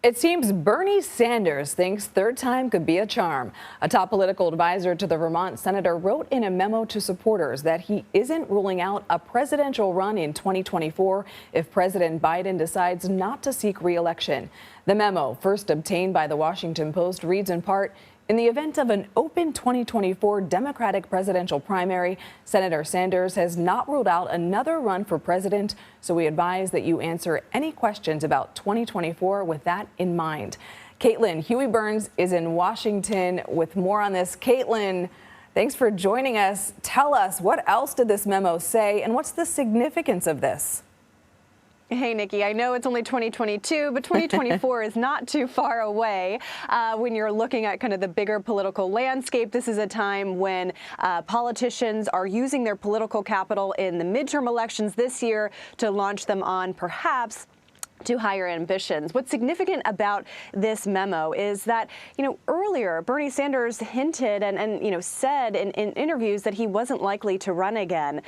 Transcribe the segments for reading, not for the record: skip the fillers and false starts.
It seems Bernie Sanders thinks third time could be a charm. A top political advisor to the Vermont senator wrote in a memo to supporters that he isn't ruling out a presidential run in 2024 if President Biden decides not to seek re-election. The memo, first obtained by the Washington Post, reads in part, "In the event of an open 2024 Democratic presidential primary, Senator Sanders has not ruled out another run for president, so we advise that you answer any questions about 2024 with that in mind." Caitlin Huey-Burns is in Washington with more on this. Caitlin, thanks for joining us. Tell us, what else did this memo say, and what's the significance of this? Hey, Nikki, I know it's only 2022, but 2024 is not too far away. When you're looking at kind of the bigger political landscape, this is a time when politicians are using their political capital in the midterm elections this year to launch them on perhaps to higher ambitions. What's significant about this memo is that, earlier Bernie Sanders hinted and said in interviews that he wasn't likely to run again.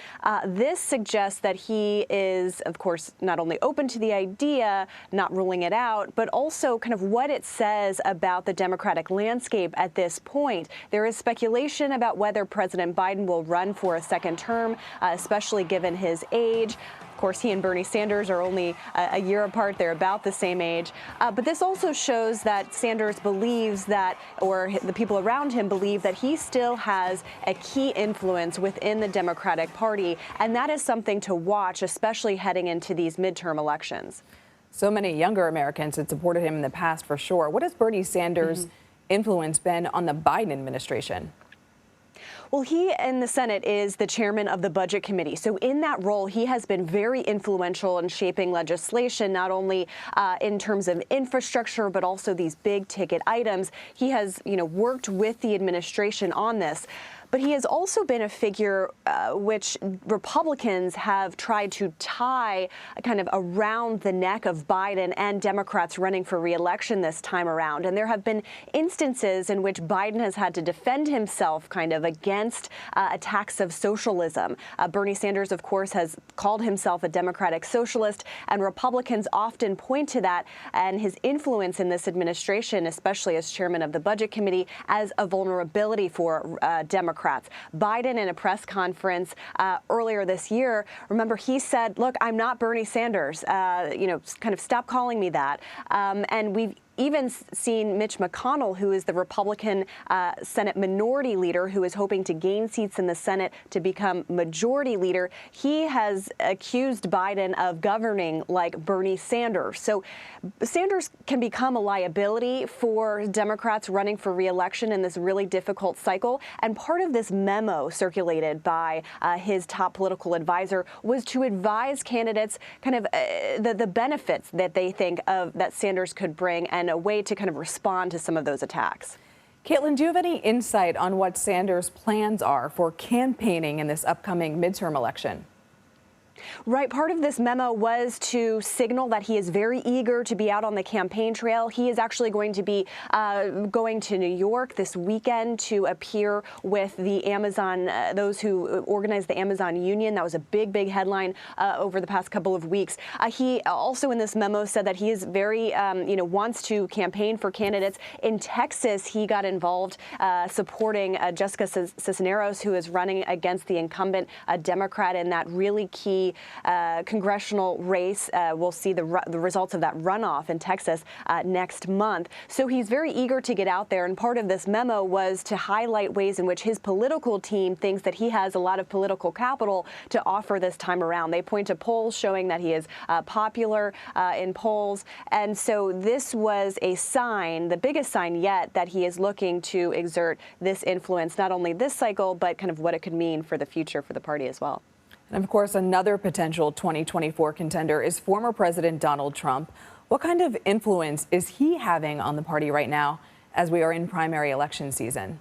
This suggests that he is, of course, not only open to the idea, not ruling it out, but also kind of what it says about the Democratic landscape at this point. There is speculation about whether President Biden will run for a second term, especially given his age. Of course, he and Bernie Sanders are only a year apart. They're about the same age. But this also shows that Sanders believes that, or the people around him believe that he still has a key influence within the Democratic Party. And that is something to watch, especially heading into these midterm elections. So many younger Americans had supported him in the past, for sure. What has Bernie Sanders' influence been on the Biden administration? Well, he in the Senate is the chairman of the Budget Committee. So in that role, he has been very influential in shaping legislation, not only in terms of infrastructure, but also these big ticket items. He has, worked with the administration on this. But he has also been a figure which Republicans have tried to tie kind of around the neck of Biden and Democrats running for re-election this time around. And there have been instances in which Biden has had to defend himself kind of against attacks of socialism. Bernie Sanders, of course, has called himself a democratic socialist, and Republicans often point to that and his influence in this administration, especially as chairman of the Budget Committee, as a vulnerability for Democrats. Biden, in a press conference earlier this year, remember, he said, "Look, I'm not Bernie Sanders. Kind of stop calling me that." And we've even seen Mitch McConnell, who is the Republican Senate minority leader, who is hoping to gain seats in the Senate to become majority leader. He has accused Biden of governing like Bernie Sanders. So Sanders can become a liability for Democrats running for re-election in this really difficult cycle. And part of this memo circulated by his top political advisor was to advise candidates kind of the benefits that they think of that Sanders could bring, and a way to kind of respond to some of those attacks. Caitlin, do you have any insight on what Sanders' plans are for campaigning in this upcoming midterm election? Right. Part of this memo was to signal that he is very eager to be out on the campaign trail. He is actually going to be going to New York this weekend to appear with the Amazon, those who organize the Amazon union. That was a big, big headline over the past couple of weeks. He also in this memo said that he is very, wants to campaign for candidates. In Texas, he got involved supporting Jessica Cisneros, who is running against the incumbent Democrat in that really key congressional race. We'll see the results of that runoff in Texas next month. So he's very eager to get out there. And part of this memo was to highlight ways in which his political team thinks that he has a lot of political capital to offer this time around. They point to polls showing that he is popular in polls. And so this was a sign, the biggest sign yet, that he is looking to exert this influence, not only this cycle, but kind of what it could mean for the future for the party as well. And of course, another potential 2024 contender is former President Donald Trump. What kind of influence is he having on the party right now as we are in primary election season?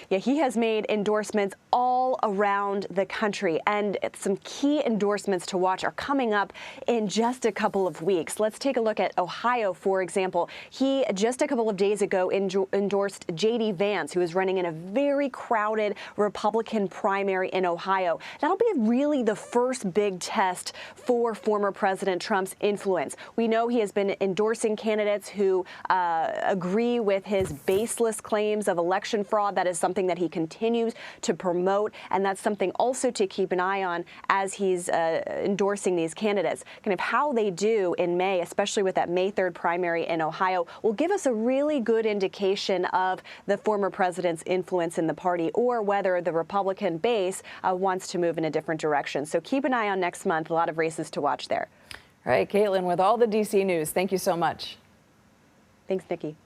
Yeah, he has made endorsements all around the country, and some key endorsements to watch are coming up in just a couple of weeks. Let's take a look at Ohio, for example. He just a couple of days ago endorsed J.D. Vance, who is running in a very crowded Republican primary in Ohio. That'll be really the first big test for former President Trump's influence. We know he has been endorsing candidates who agree with his baseless claims of election fraud. That is something that he continues to promote, and that's something also to keep an eye on as he's endorsing these candidates. Kind of how they do in May, especially with that May 3rd primary in Ohio, will give us a really good indication of the former president's influence in the party, or whether the Republican base wants to move in a different direction. So keep an eye on next month. A lot of races to watch there. All right, Caitlin, with all the D.C. news, thank you so much. Thanks, Nikki.